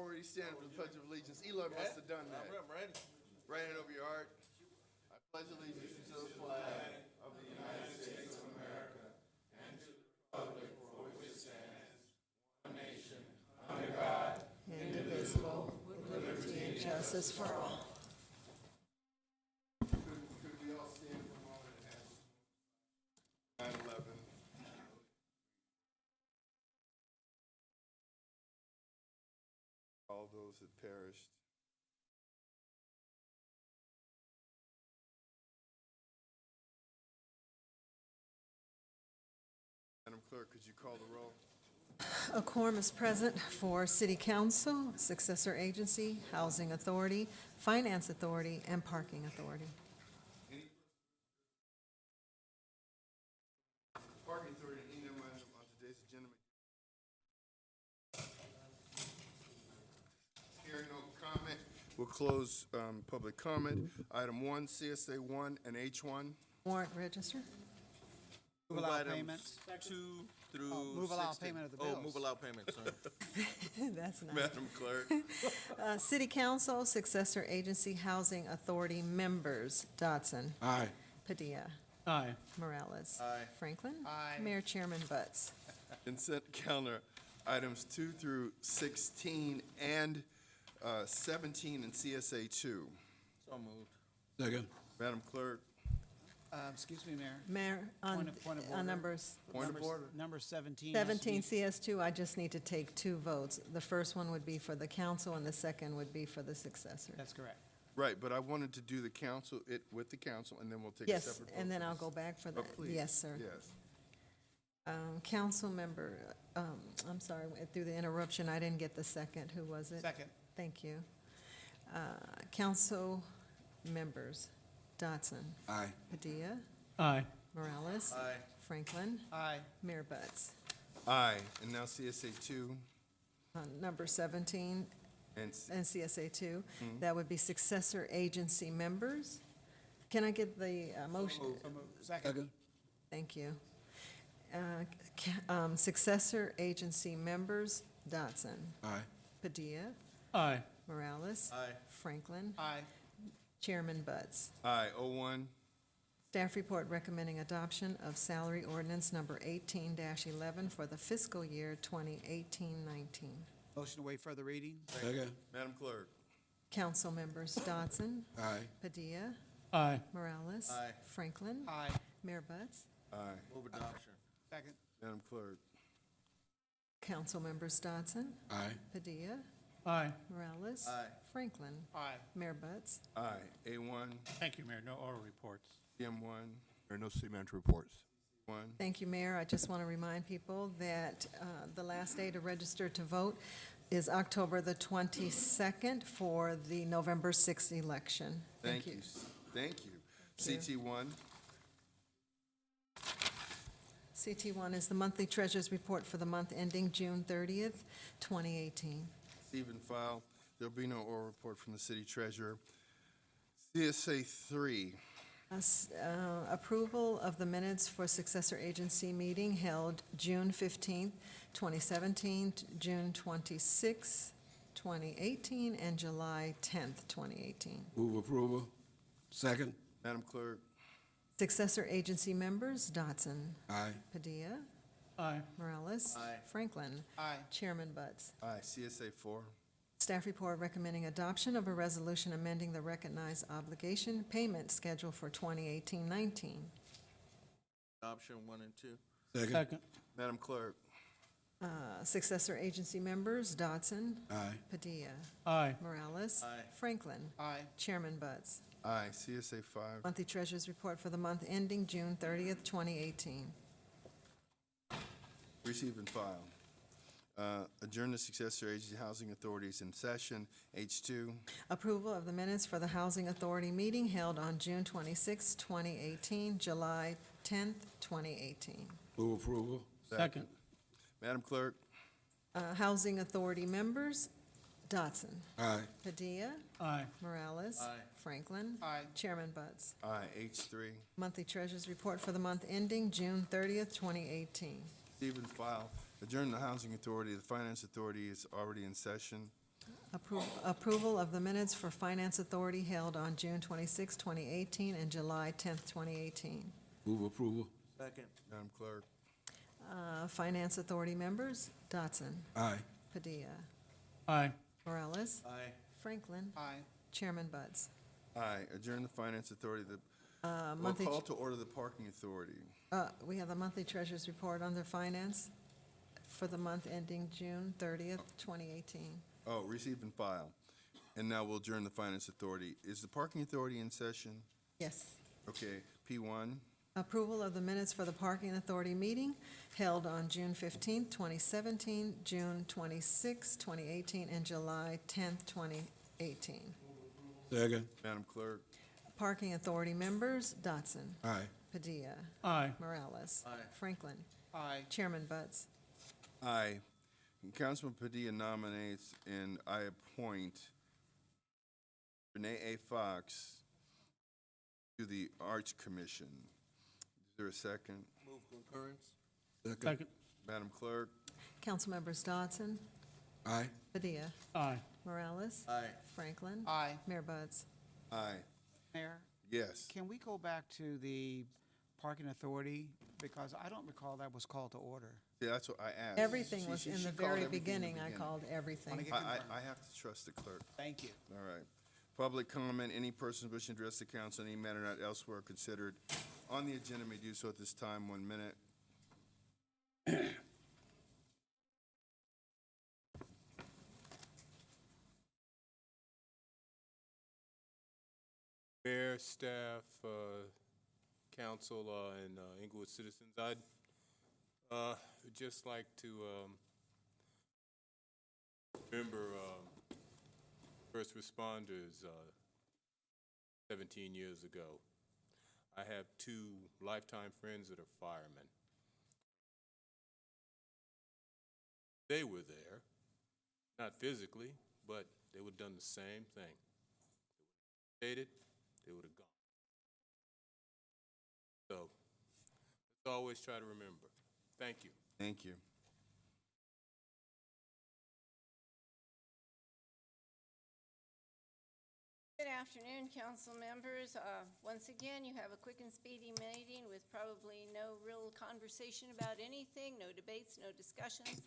already stand for the Pledge of Allegiance. Eloy must have done that. I'm ready. Right hand over your heart. I pledge allegiance to the flag of the United States of America and to the republic for which it stands, one nation, under God, indivisible, with liberty and justice for all. Could we all stand for a moment and have 9/11? All those that perished. Madam Clerk, could you call the roll? A quorum is present for City Council, Successor Agency, Housing Authority, Finance Authority, and Parking Authority. Parking Authority, any item on today's agenda? Hearing no comment, we'll close public comment. Item 1, CSA 1 and H1. Warrant register. Move allow items payments. 2 through move allow 16. payment of the Oh, bills. move allow payment, sorry. That's nice. Madam Clerk, City Council, Successor Agency, Housing Authority members, Dodson. Aye. Padilla. Aye. Morales. Aye. Franklin. Aye. Mayor Chairman Butts. consent calendar, items 2 through 16 and 17 in CSA 2. So moved. Second. Madam Clerk, Excuse me, Mayor. Mayor, on Point of order. numbers point of order. Number 17. has to 17 be- CS2, I just need to take 2 votes. The first one would be for the council, and the second would be for the successor. That's correct. Right, but I wanted to do the council, with the council, and then we'll take a Yes, separate vote. and then I'll go back for Oh, that. please. Yes, sir. Yes. Council member, I'm sorry, through the interruption, I didn't get the second. Who was it? Second. Thank you. Council members, Dodson. Aye. Padilla. Aye. Morales. Aye. Franklin. Aye. Mayor Butts. Aye, and now CSA 2 Number 17 and, and CSA 2, that would be successor agency members. Can I get the motion? Second. Thank you. Successor agency members, Dodson. Aye. Padilla. Aye. Morales. Aye. Franklin. Aye. Chairman Butts. aye, 01. Staff report recommending adoption of salary ordinance number 18-11 for the fiscal year 2018-19. Motion to waive further reading. Second. Madam Clerk, Council members, Dodson. Aye. Padilla. Aye. Morales. Aye. Franklin. Aye. Mayor Butts. aye. Move adoption. Second. Madam Clerk, Council members, Dodson. Aye. Padilla. Aye. Morales. Aye. Franklin. Aye. Mayor Butts. aye. A1, Thank you, Mayor. No oral reports. PM1, There are no city manager reports. 1. Thank you, Mayor. I just want to remind people that the last day to register to vote is October the 22nd for the November 6th election. Thank you. Thank you. CT1, CT1 is the monthly treasurer's report for the month ending June 30th, 2018. receive and file. There'll be no oral report from the city treasurer. CSA 3, Approval of the minutes for successor agency meeting held June 15th, 2017, June 26th, 2018, and July 10th, 2018. Move approval. Second. Madam Clerk, Successor agency members, Dodson. Aye. Padilla. Aye. Morales. Aye. Franklin. Aye. Chairman Butts. aye. CSA 4, Staff report recommending adoption of a resolution amending the recognized obligation payment schedule for 2018-19. Adoption 1 and 2. Second. Madam Clerk, Successor agency members, Dodson. Aye. Padilla. Aye. Morales. Aye. Franklin. Aye. Chairman Butts. aye. CSA 5, Monthly treasurer's report for the month ending June 30th, 2018. receive and file. Adjourn the successor agency housing authorities in session. H2, Approval of the minutes for the Housing Authority meeting held on June 26, 2018, July 10th, 2018. Move approval. Second. Madam Clerk, Housing Authority members, Dodson. Aye. Padilla. Aye. Morales. Aye. Franklin. Aye. Chairman Butts. aye. H3, Monthly treasurer's report for the month ending June 30th, 2018. receive and file. Adjourn the housing authority. The finance authority is already in session. Approval of the minutes for Finance Authority held on June 26, 2018, and July 10th, 2018. Move approval. Second. Madam Clerk. Finance Authority members, Dotson. Aye. Padilla. Aye. Morales. Aye. Franklin. Aye. Chairman Buds. Aye. Adjourn the Finance Authority. We'll Monthly, call to order the Parking Authority. we have the monthly treasurer's report under finance for the month ending June 30th, 2018. Oh, receive and file. And now we'll adjourn the Finance Authority. Is the Parking Authority in session? Yes. Okay, P1. Approval of the minutes for the Parking Authority meeting held on June 15th, 2017, June 26th, 2018, and July 10th, 2018. Second. Madam Clerk. Parking Authority members, Dotson. Aye. Padilla. Aye. Morales. Aye. Franklin. Aye. Chairman Buds. Aye. Councilman Padilla nominates and I appoint Renee A. Fox to the Arts Commission. Is there a second? Move concurrence. Second. Madam Clerk. Council members Dodson. Aye. Padilla. Aye. Morales. Aye. Franklin. Aye. Mayor Buds. Aye. Mayor, Yes. can we go back to the parking authority? Because I don't recall that was called to order. Yeah, that's what I asked. Everything She- was she- in she the called very everything in the beginning. I beginning. called everything. Wanna get- I have to trust the clerk. Thank you. All right. Public comment, any person wishing to address the council on any matter not elsewhere considered on the agenda may do so at this time, 1 minute. Mayor, staff, council, and Inglewood citizens, I'd just like to remember first responders 17 years ago. I have 2 lifetime friends that are firemen. They were there, not physically, but they would have done the same thing. They would have gone. So, let's always try to remember. Thank you. Thank you. Good afternoon, council members. Once again, you have a quick and speedy meeting with probably no real conversation about anything, no debates, no discussions.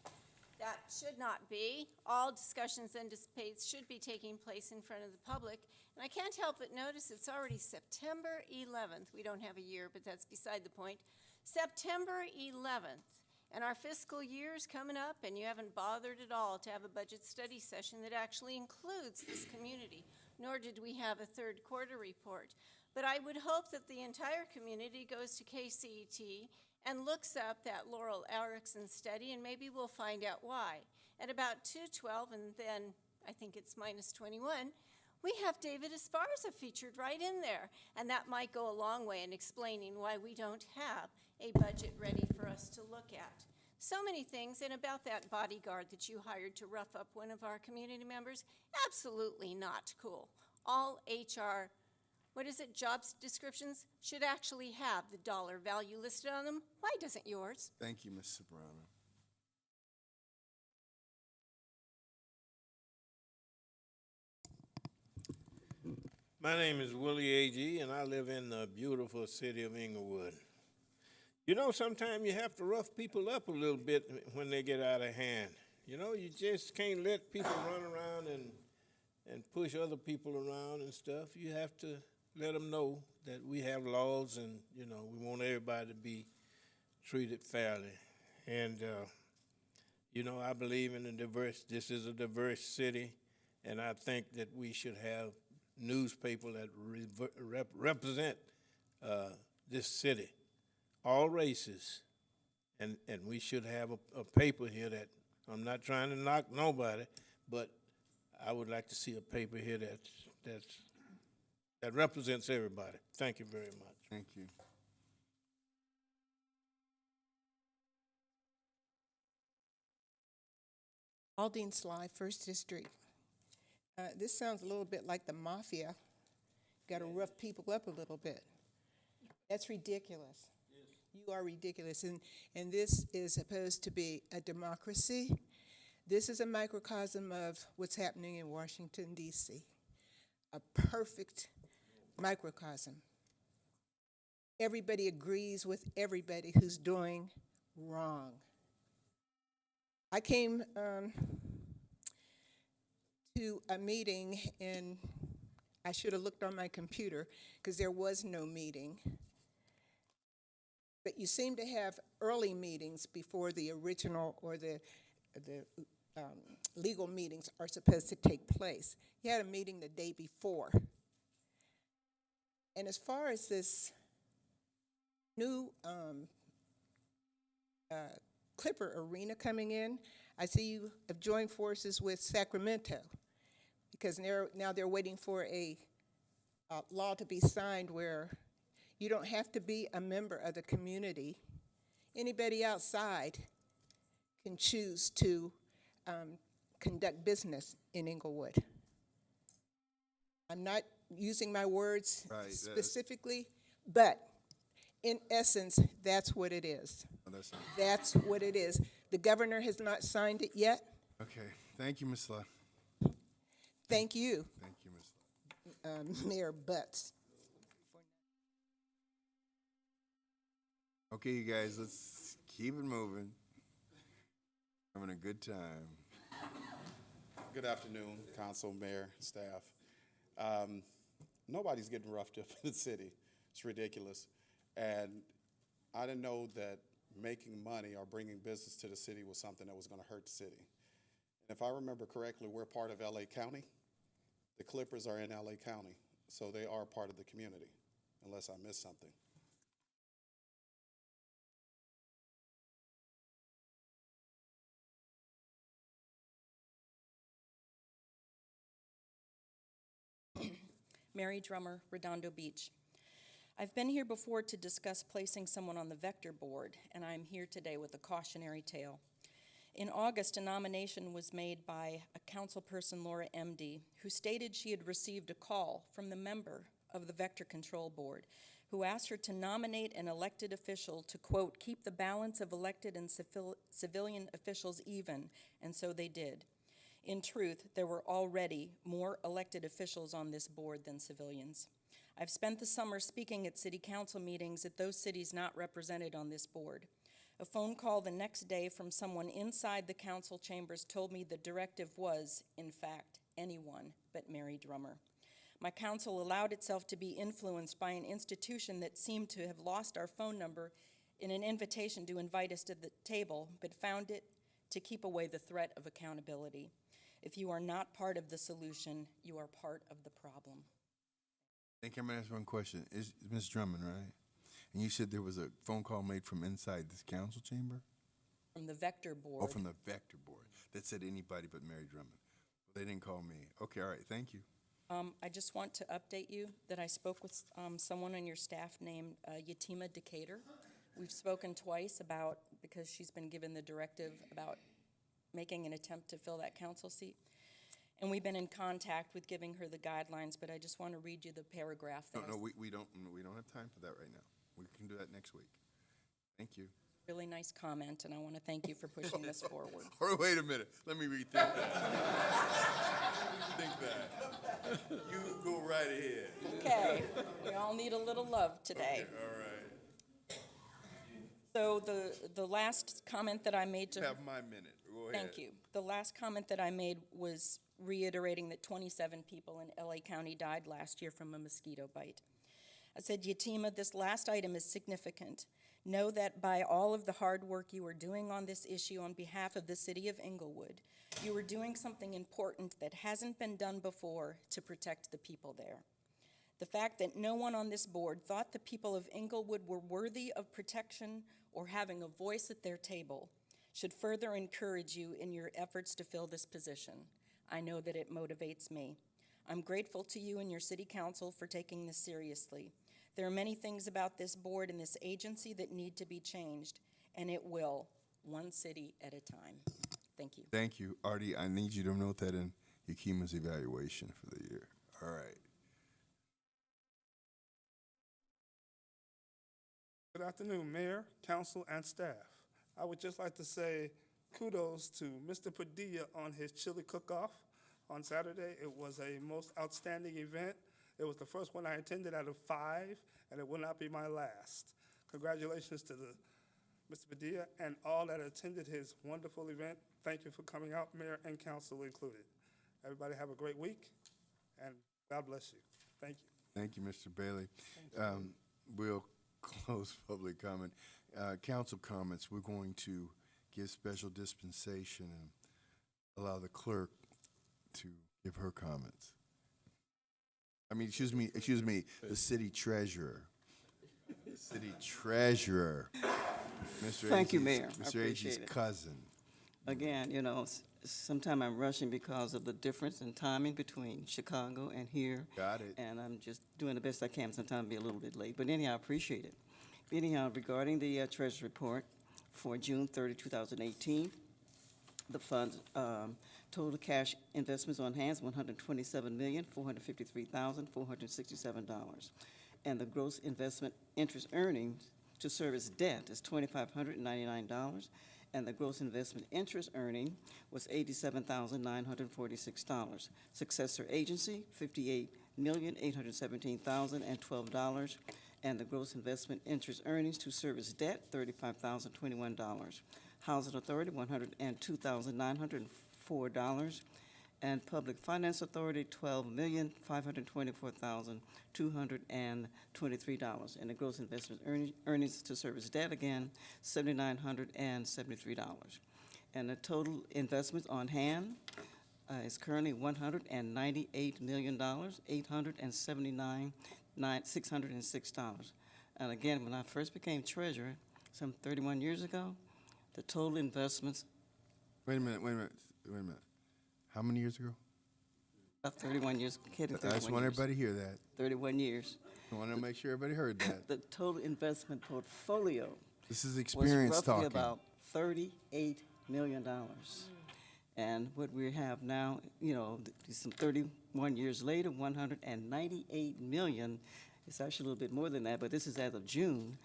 That should not be. All discussions and debates should be taking place in front of the public. And I can't help but notice it's already September 11th. We don't have a year, but that's beside the point. September 11th. And our fiscal year's coming up, and you haven't bothered at all to have a budget study session that actually includes this community, nor did we have a third quarter report. But I would hope that the entire community goes to KCET and looks up that Laurel Erickson study, and maybe we'll find out why. At about 2:12, and then I think it's -21, we have David Esparza featured right in there, and that might go a long way in explaining why we don't have a budget ready for us to look at. So many things, and about that bodyguard that you hired to rough up one of our community members, absolutely not cool. All HR, jobs descriptions should actually have the dollar value listed on them. Why doesn't yours? Thank you, Ms. Sobrano. My name is Willie A.G., and I live in the beautiful city of Inglewood. You know, sometimes you have to rough people up a little bit when they get out of hand. You know, you just can't let people run around and push other people around and stuff. You have to let them know that we have laws and, you know, we want everybody to be treated fairly. And, you know, I believe in this is a diverse city, and I think that we should have newspaper that represent this city, all races, and we should have a paper here that, I'm not trying to knock nobody, but I would like to see a paper here that represents everybody. Thank you very much. Thank you. Aldine Sly, First District. This sounds a little bit like the mafia. Got to rough people up a little bit. That's ridiculous. You are ridiculous. And this is supposed to be a democracy. This is a microcosm of what's happening in Washington, D.C. A perfect microcosm. Everybody agrees with everybody who's doing wrong. I came to a meeting, and I should have looked on my computer because there was no meeting. But you seem to have early meetings before the original or the legal meetings are supposed to take place. You had a meeting the day before. And as far as this new Clipper Arena coming in, I see you have joined forces with Sacramento, because now they're waiting for a law to be signed where you don't have to be a member of the community. Anybody outside can choose to conduct business in Inglewood. I'm not using my words Right, specifically, but in essence, that's what it is. That's what it is. The governor has not signed it yet. Okay, thank you, Ms. La. Thank you, Thank you, Ms. La. Mayor Butts. Okay, you guys, let's keep it moving. Having a good time. Good afternoon, council, mayor, staff. Nobody's getting roughed up in the city. It's ridiculous. And I didn't know that making money or bringing business to the city was something that was going to hurt the city. And if I remember correctly, we're part of LA County. The Clippers are in LA County, so they are part of the community, unless I missed something. Mary Drummer, Redondo Beach. I've been here before to discuss placing someone on the Vector Board, and I'm here today with a cautionary tale. In August, a nomination was made by a councilperson, Laura MD, who stated she had received a call from the member of the Vector Control Board, who asked her to nominate an elected official to, quote, keep the balance of elected and civilian officials even, and so they did. In truth, there were already more elected officials on this board than civilians. I've spent the summer speaking at city council meetings at those cities not represented on this board. A phone call the next day from someone inside the council chambers told me the directive was, in fact, anyone but Mary Drummer. My council allowed itself to be influenced by an institution that seemed to have lost our phone number in an invitation to invite us to the table, but found it to keep away the threat of accountability. If you are not part of the solution, you are part of the problem. I think I'm gonna ask one question. Is Ms. Drummond, right? And you said there was a phone call made from inside this council chamber? From the Vector Board. Oh, from the Vector Board. That said anybody but Mary Drummond. They didn't call me. Okay, all right, thank you. I just want to update you that I spoke with someone on your staff named Yatima Decatur. We've spoken twice about, because she's been given the directive about making an attempt to fill that council seat. And we've been in contact with giving her the guidelines, but I just want to read you the paragraph. No, we don't have time for that right now. We can do that next week. Thank you. Really nice comment, and I want to thank you for pushing this forward. Or wait a minute, let me rethink that. Think that. You go right ahead. Okay, we all need a little love today. Okay, all right. So the last comment that I made to You have my minute. Go ahead. Thank you. The last comment that I made was reiterating that 27 people in LA County died last year from a mosquito bite. I said, Yatima, this last item is significant. Know that by all of the hard work you are doing on this issue on behalf of the city of Inglewood, you are doing something important that hasn't been done before to protect the people there. The fact that no one on this board thought the people of Inglewood were worthy of protection or having a voice at their table should further encourage you in your efforts to fill this position. I know that it motivates me. I'm grateful to you and your city council for taking this seriously. There are many things about this board and this agency that need to be changed, and it will, one city at a time. Thank you. Thank you. Artie, I need you to note that in Yakima's evaluation for the year. All right. Good afternoon, Mayor, Council, and staff. I would just like to say kudos to Mr. Padilla on his chili cook-off on Saturday. It was a most outstanding event. It was the first one I attended out of 5, and it will not be my last. Congratulations to Mr. Padilla and all that attended his wonderful event. Thank you for coming out, Mayor and Council included. Everybody have a great week, and God bless you. Thank you. Thank you, Mr. Bailey. We'll close public comment. Council comments, we're going to give special dispensation and allow the clerk to give her comments. I mean, excuse me, the city treasurer. The city treasurer. Mr. Thank you, Agee's- Mayor. I Mr. appreciate Agee's it. cousin. Again, you know, sometimes I'm rushing because of the difference in timing between Chicago and here. Got it. And I'm just doing the best I can, sometimes be a little bit late. But anyhow, I appreciate it. Anyhow, regarding the Treasury report for June 30, 2018, the funds, total cash investments on hand is $127,453,467. And the gross investment interest earnings to service debt is $2,599. And the gross investment interest earning was $87,946. Successor agency, $58,817,012. And the gross investment interest earnings to service debt, $35,021. Housing Authority, $102,904. And Public Finance Authority, $12,524,223. And the gross investment earnings to service debt, again, $7,973. And the total investments on hand is currently $198,879,606. And again, when I first became treasurer, some 31 years ago, the total investments, Wait a minute. How many years ago? about 31 years, kidding, 31 I just want years. everybody to hear that. 31 years. I want to make sure everybody heard that. The total investment portfolio This is was experience roughly talking. about $38 million. And what we have now, you know, some 31 years later, $198 million. It's actually a little bit more than that, but this is as of June,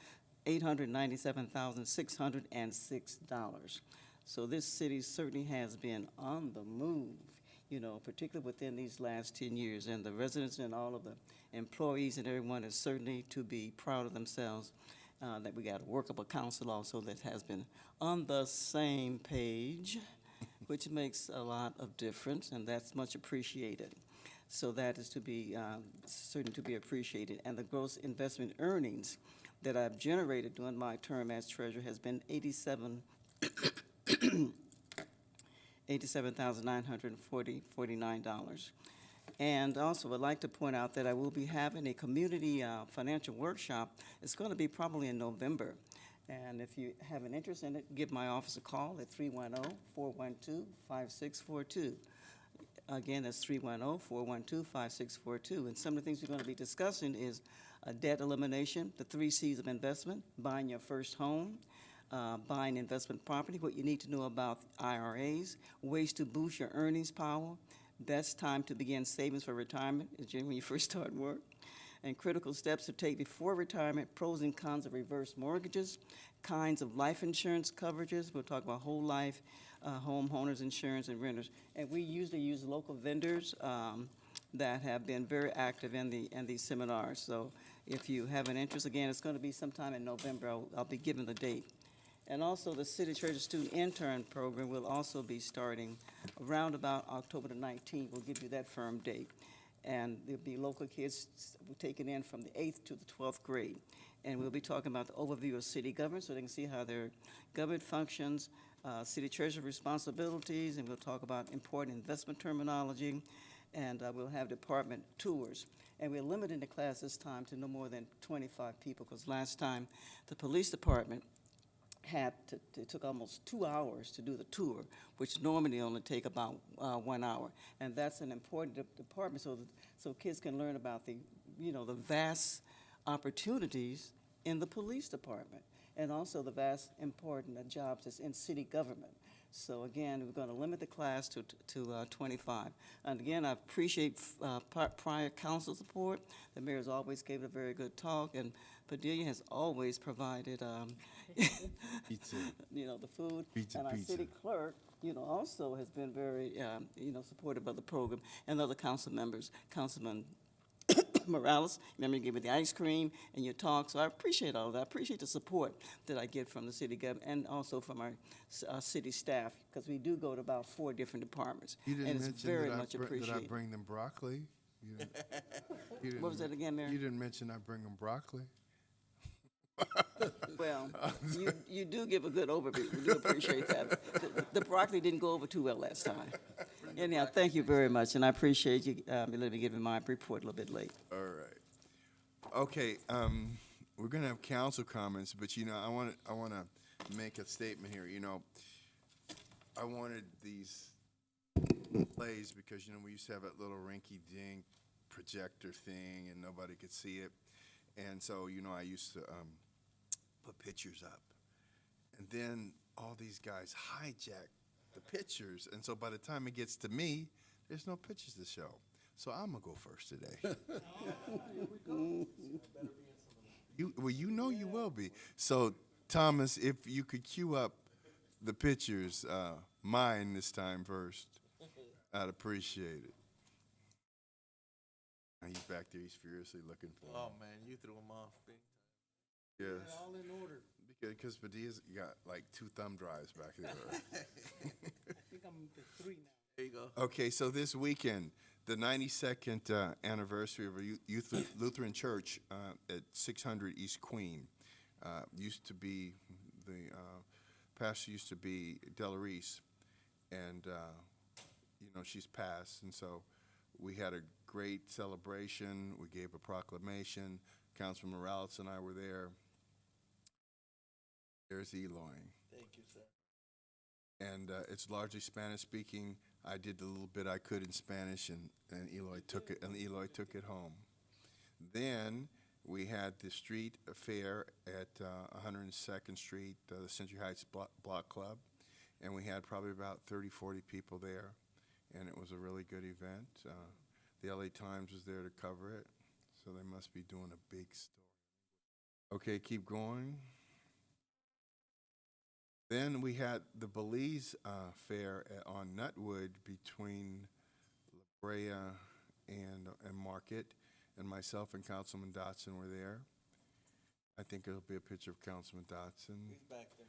$897,606. So this city certainly has been on the move, you know, particularly within these last 10 years. And the residents and all of the employees and everyone is certainly to be proud of themselves that we got a workable council also that has been on the same page, which makes a lot of difference, and that's much appreciated. So that is to be certainly to be appreciated. And the gross investment earnings that I've generated during my term as treasurer has been $87,949. And also, I'd like to point out that I will be having a community financial workshop. It's going to be probably in November. And if you have an interest in it, give my office a call at 310-412-5642. Again, that's 310-412-5642. And some of the things we're going to be discussing is debt elimination, the 3 C's of investment, buying your first home, buying investment property, what you need to know about IRAs, ways to boost your earnings power, best time to begin savings for retirement is when you first start work, and critical steps to take before retirement, pros and cons of reverse mortgages, kinds of life insurance coverages. We'll talk about whole life, homeowners insurance, and renters. And we usually use local vendors that have been very active in these seminars. So if you have an interest, again, it's going to be sometime in November. I'll be giving the date. And also, the City Treasurer Student Intern Program will also be starting around about October the 19th. We'll give you that firm date. And there'll be local kids taken in from the 8th to the 12th grade. And we'll be talking about the overview of city government so they can see how their government functions, city treasurer responsibilities, and we'll talk about important investment terminology, and we'll have department tours. And we're limiting the class this time to no more than 25 people, because last time the police department it took almost 2 hours to do the tour, which normally only take about 1 hour. And that's an important department so kids can learn about the vast opportunities in the police department and also the vast important jobs that's in city government. So again, we're going to limit the class to 25. And again, I appreciate prior council support. The mayor's always gave a very good talk, and Padilla has always provided, Pizza. the food. Pizza, And our pizza. city clerk, also has been very, supportive of the program, and other council members, Councilman Morales, remember you gave me the ice cream and your talk, so I appreciate all of that. I appreciate the support that I get from the city government and also from our city staff, because we do go to about 4 different departments. You didn't And it's mention very that much that I appreciated. bring them broccoli. You didn't What was that again, Mayor? You didn't mention I bring them broccoli. Well, you do give a good overview. We do appreciate that. The broccoli didn't go over too well last time. Anyhow, thank you very much, and I appreciate you letting me give my report a little bit late. All right. Okay, we're gonna have council comments, but I want to make a statement here. I wanted these plays because we used to have that little rinky-dink projector thing, and nobody could see it, and so I used to put pictures up, and then all these guys hijack the pictures, and so by the time it gets to me, there's no pictures to show. So I'm gonna go first today. You will be. So Thomas, if you could cue up the pictures, mine this time first, I'd appreciate it. Now he's back there. He's furiously looking for Oh, him. man, you threw him off big time. Yes. All in order. Because Padilla's got like 2 thumb drives back there. I think I'm to 3 now. There you go. Okay, so this weekend, the 92nd anniversary of a Lutheran Church at 600 East Queen used to be, the pastor used to be Della Reese, and she's passed, and so we had a great celebration. We gave a proclamation. Councilman Morales and I were there. There's Eloy. Thank you, sir. And it's largely Spanish speaking. I did the little bit I could in Spanish, and Eloy took it home. Then we had the street fair at 102nd Street, the Century Heights Block Club, and we had probably about 30, 40 people there, and it was a really good event. The LA Times was there to cover it, so they must be doing a big story. Okay, keep going. Then we had the Belize Fair on Nutwood between La Brea and Market, and myself and Councilman Dotson were there. I think it'll be a picture of Councilman Dotson. He's back there.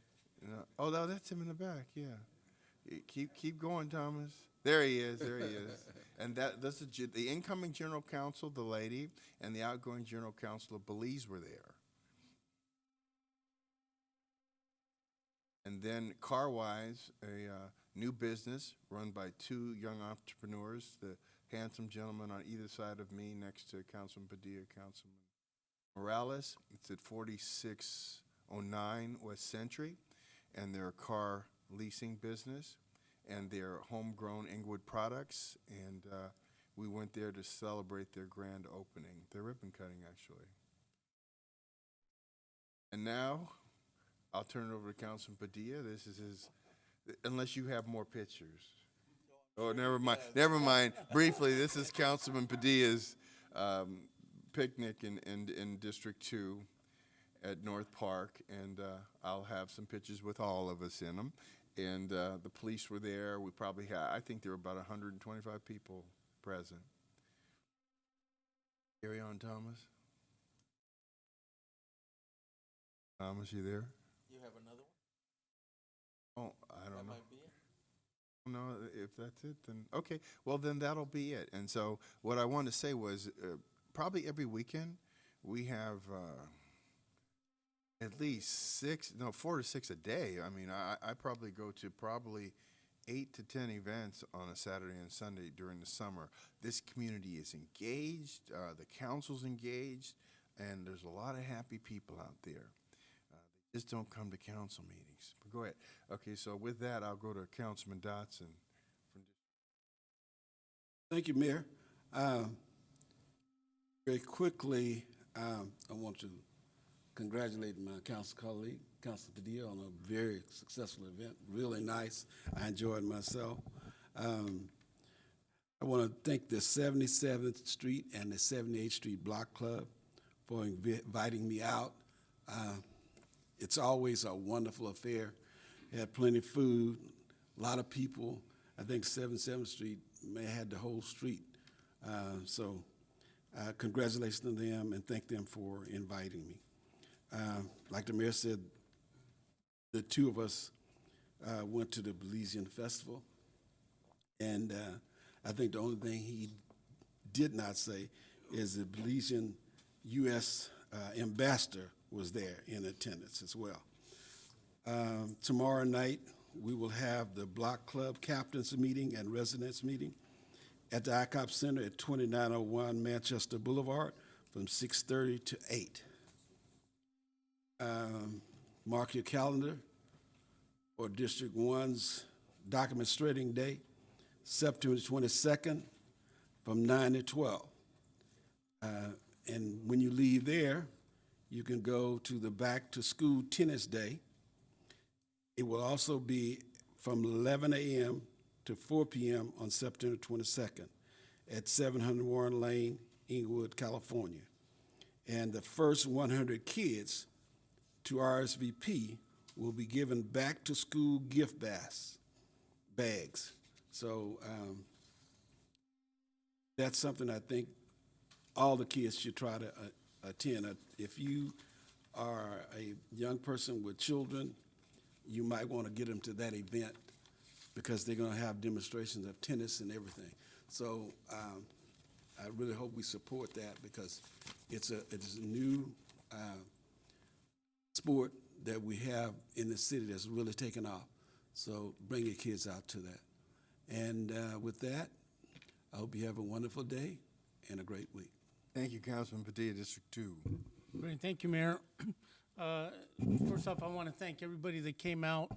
Oh, no, that's him in the back, yeah. Keep going, Thomas. There he is, there he is. And that's the incoming General Counsel, the lady, and the outgoing General Counsel of Belize were there. And then Carwise, a new business run by 2 young entrepreneurs, the handsome gentleman on either side of me next to Councilman Padilla, Councilman Morales. It's at 4609 West Century, and they're a car leasing business, and they're homegrown Inglewood products, and we went there to celebrate their grand opening. Their ribbon cutting, actually. And now, I'll turn it over to Councilman Padilla. This is his, unless you have more pictures. Oh, never mind. Never mind. Briefly, this is Councilman Padilla's picnic in District 2 at North Park, and I'll have some pictures with all of us in them. And the police were there. We probably had, I think there were about 125 people present. Carry on, Thomas. Thomas, you there? You have another one? Oh, I don't That know. might be it. No, if that's it, then okay. Well, then that'll be it. And so what I wanted to say was probably every weekend we have at least 4 to 6 a day. I mean, I probably go to 8 to 10 events on a Saturday and Sunday during the summer. This community is engaged, the council's engaged, and there's a lot of happy people out there. Just don't come to council meetings. But go ahead. Okay, so with that, I'll go to Councilman Dotson. Thank you, Mayor. Very quickly, I want to congratulate my council colleague, Councilor Padilla, on a very successful event. Really nice. I enjoyed myself. I want to thank the 77th Street and the 78th Street Block Club for inviting me out. It's always a wonderful affair. Had plenty of food, a lot of people. I think 77th Street may have had the whole street. So congratulations to them and thank them for inviting me. Like the mayor said, the two of us went to the Belizean Festival, and I think the only thing he did not say is the Belizean U.S. Ambassador was there in attendance as well. Tomorrow night, we will have the Block Club Captains Meeting and Residents Meeting at the ICOP Center at 2901 Manchester Boulevard from 6:30 to 8. Mark your calendar for District 1's Document Shredding Day, September 22nd from 9 to 12. And when you leave there, you can go to the Back to School Tennis Day. It will also be from 11 a.m. to 4 p.m. on September 22nd at 700 Warren Lane, Inglewood, California. And the first 100 kids to RSVP will be given back to school gift bags. So that's something I think all the kids should try to attend. If you are a young person with children, you might want to get them to that event because they're going to have demonstrations of tennis and everything. So I really hope we support that because it's a new sport that we have in the city that's really taken off. So bring your kids out to that. And with that, I hope you have a wonderful day and a great week. Thank you, Councilman Padilla, District 2. Great, thank you, Mayor. First off, I want to thank everybody that came out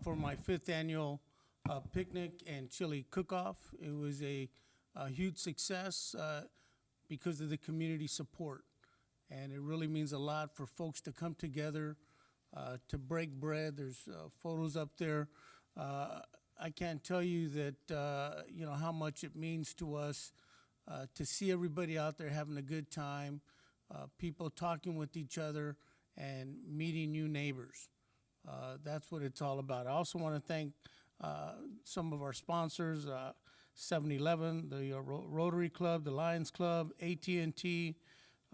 for my 5th annual picnic and chili cook-off. It was a huge success because of the community support. And it really means a lot for folks to come together, to break bread. There's photos up there. I can't tell you that, you know, how much it means to us to see everybody out there having a good time, people talking with each other, and meeting new neighbors. That's what it's all about. I also want to thank some of our sponsors, 7-Eleven, the Rotary Club, the Lions Club, AT&T,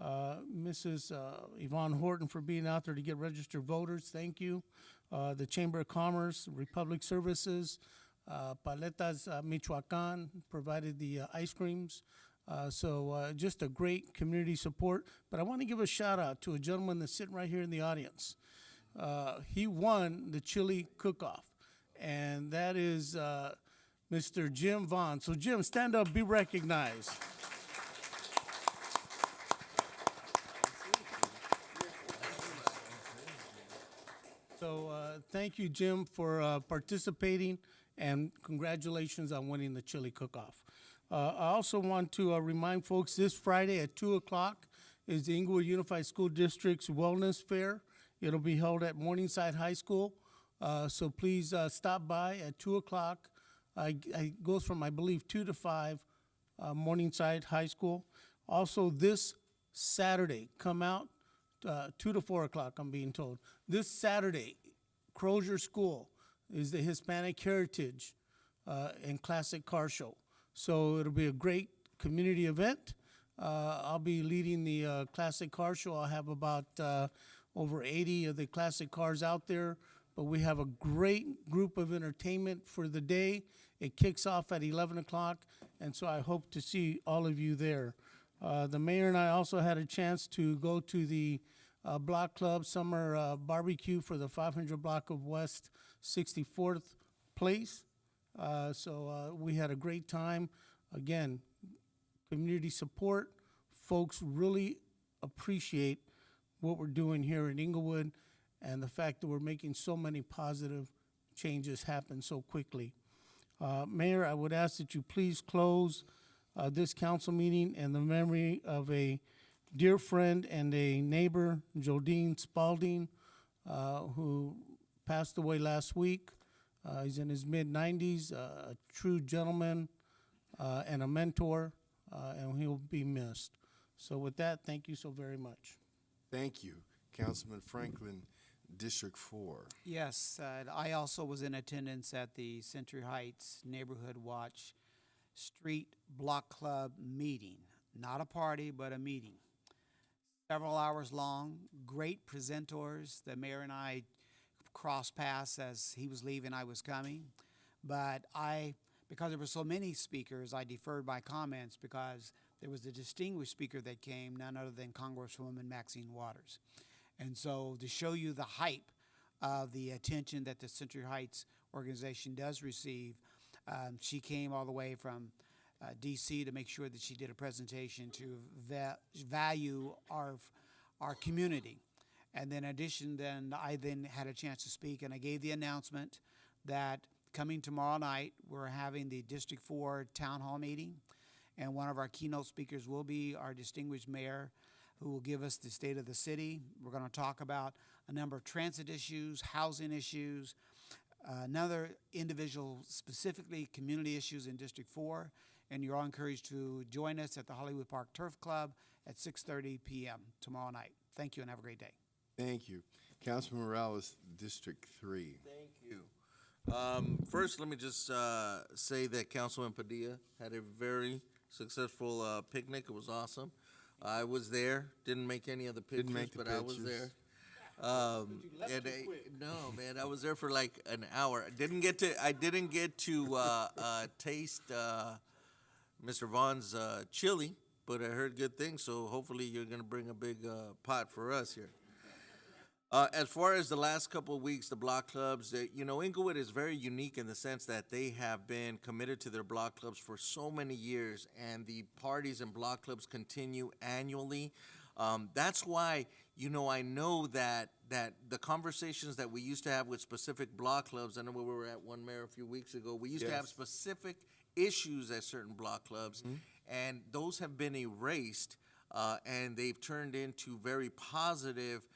Mrs. Yvonne Horton for being out there to get registered voters. Thank you. The Chamber of Commerce, Republic Services, Paletas Michoacan provided the ice creams. So just a great community support. But I want to give a shout out to a gentleman that's sitting right here in the audience. He won the chili cook-off, and that is Mr. Jim Vaughn. So Jim, stand up, be recognized. So thank you, Jim, for participating, and congratulations on winning the chili cook-off. I also want to remind folks this Friday at 2 o'clock is the Inglewood Unified School District's Wellness Fair. It'll be held at Morningside High School, so please stop by at 2 o'clock. It goes from, I believe, 2 to 5, Morningside High School. Also, this Saturday, come out 2 to 4 o'clock, I'm being told. This Saturday, Crozier School is the Hispanic Heritage and Classic Car Show. So it'll be a great community event. I'll be leading the Classic Car Show. I'll have about over 80 of the classic cars out there, but we have a great group of entertainment for the day. It kicks off at 11 o'clock, and so I hope to see all of you there. The mayor and I also had a chance to go to the Block Club Summer Barbecue for the 500 block of West 64th Place. So we had a great time. Again, community support. Folks really appreciate what we're doing here in Inglewood and the fact that we're making so many positive changes happen so quickly. Mayor, I would ask that you please close this council meeting in the memory of a dear friend and a neighbor, Jodine Spalding, who passed away last week. He's in his mid-90s, a true gentleman and a mentor, and he'll be missed. So with that, thank you so very much. Thank you. Councilman Franklin, District 4. Yes, I also was in attendance at the Century Heights Neighborhood Watch Street Block Club meeting. Not a party, but a meeting. Several hours long, great presenters. The mayor and I crossed paths as he was leaving, I was coming. But because there were so many speakers, I deferred my comments because there was a distinguished speaker that came, none other than Congresswoman Maxine Waters. And so to show you the hype of the attention that the Century Heights organization does receive, she came all the way from DC to make sure that she did a presentation to value our community. And then in addition, I had a chance to speak, and I gave the announcement that coming tomorrow night, we're having the District 4 Town Hall meeting, and one of our keynote speakers will be our distinguished mayor, who will give us the state of the city. We're going to talk about a number of transit issues, housing issues, another individual, specifically community issues in District 4, and you're all encouraged to join us at the Hollywood Park Turf Club at 6:30 p.m. tomorrow night. Thank you and have a great day. Thank you. Councilman Morales, District 3. Thank you. First, let me just say that Councilman Padilla had a very successful picnic. It was awesome. I was there. Didn't make any of the pictures, Didn't make the but I was pictures. there. No, man, I was there for like an hour. I didn't get to taste Mr. Vaughn's chili, but I heard good things. So hopefully you're gonna bring a big pot for us here. As far as the last couple of weeks, the block clubs, Inglewood is very unique in the sense that they have been committed to their block clubs for so many years, and the parties and block clubs continue annually. That's why, I know that the conversations that we used to have with specific block clubs, I know we were at one, Mayor, a few weeks ago, we used to have Yes. specific issues at certain block clubs, and those have been erased, and they've turned into very positive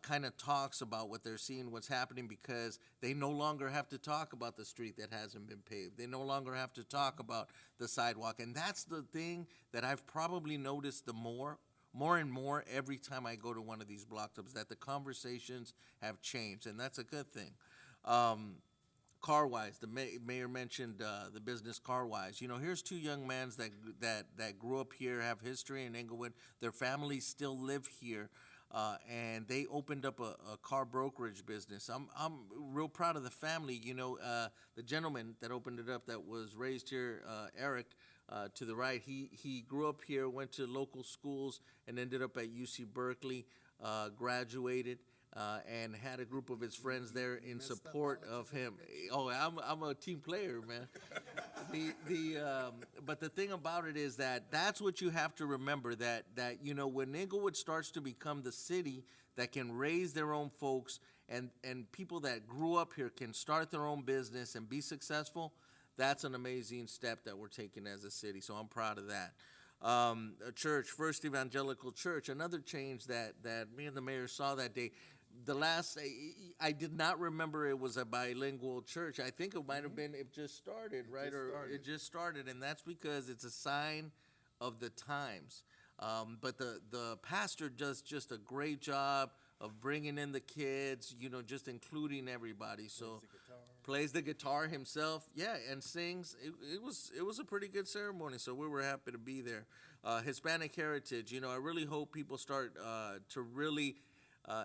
kind of talks about what they're seeing, what's happening, because they no longer have to talk about the street that hasn't been paved. They no longer have to talk about the sidewalk. And that's the thing that I've probably noticed more and more every time I go to one of these block clubs, that the conversations have changed, and that's a good thing. Car-wise, the mayor mentioned the business Car-wise. Here's two young men that grew up here, have history in Inglewood. Their families still live here. And they opened up a car brokerage business. I'm real proud of the family. The gentleman that opened it up, that was raised here, Eric, to the right, he grew up here, went to local schools, and ended up at UC Berkeley, graduated, and had a group of his friends there in support of him. Oh, I'm a team player, man. But the thing about it is that that's what you have to remember, that when Inglewood starts to become the city that can raise their own folks, and people that grew up here can start their own business and be successful, that's an amazing step that we're taking as a city. So I'm proud of that. A church, First Evangelical Church, another change that me and the mayor saw that day. I did not remember it was a bilingual church. I think it might have been, it just started, right? It just started, and that's because it's a sign of the times. But the pastor does just a great job of bringing in the kids, just including everybody. So plays the guitar himself, yeah, and sings. It was a pretty good ceremony, so we were happy to be there. Hispanic heritage, I really hope people start to really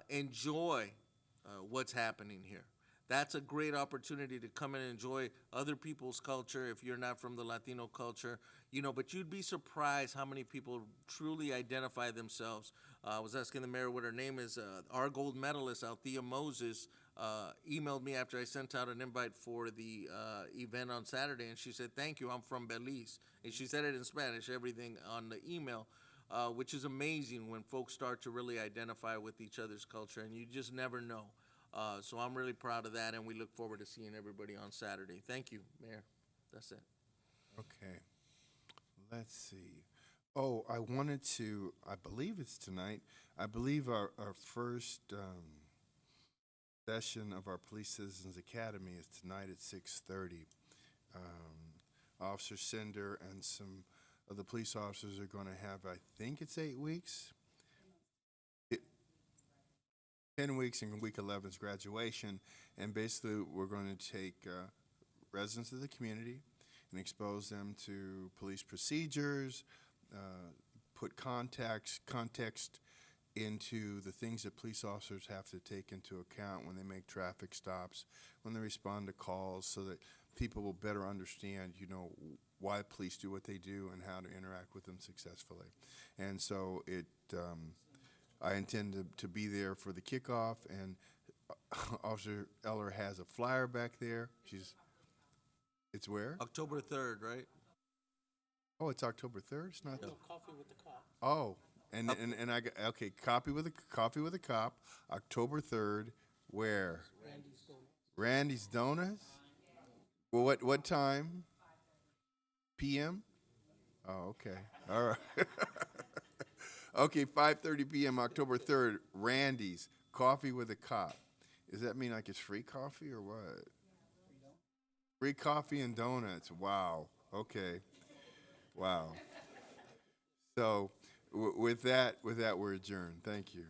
enjoy what's happening here. That's a great opportunity to come and enjoy other people's culture if you're not from the Latino culture, but you'd be surprised how many people truly identify themselves. I was asking the mayor what her name is. Our gold medalist, Althea Moses, emailed me after I sent out an invite for the event on Saturday, and she said, "Thank you, I'm from Belize." And she said it in Spanish, everything on the email. Which is amazing when folks start to really identify with each other's culture, and you just never know. So I'm really proud of that, and we look forward to seeing everybody on Saturday. Thank you, Mayor. That's it. Okay. Let's see. Oh, I believe it's tonight. I believe our first session of our Police Citizens Academy is tonight at 6:30. Officer Sender and some the police officers are going to have, I think it's 8 weeks. 10 weeks, and week 11 is graduation. And basically, we're going to take residents of the community and expose them to police procedures, put context into the things that police officers have to take into account when they make traffic stops, when they respond to calls, so that people will better understand, you know, why police do what they do and how to interact with them successfully. And so I intend to be there for the kickoff, and Officer Eller has a flyer back there. It's where? October 3rd, right? Oh, it's October 3rd? It's not. Coffee with the cop. Oh, and I got, okay, coffee with a cop, October 3rd, where? Randy's Donuts. Well, what time? PM? Oh, okay. All right. Okay, 5:30 p.m. October 3rd, Randy's, coffee with a cop. Does that mean like it's free coffee or what? Free coffee and donuts. Wow. Okay. Wow. So with that, we're adjourned. Thank you.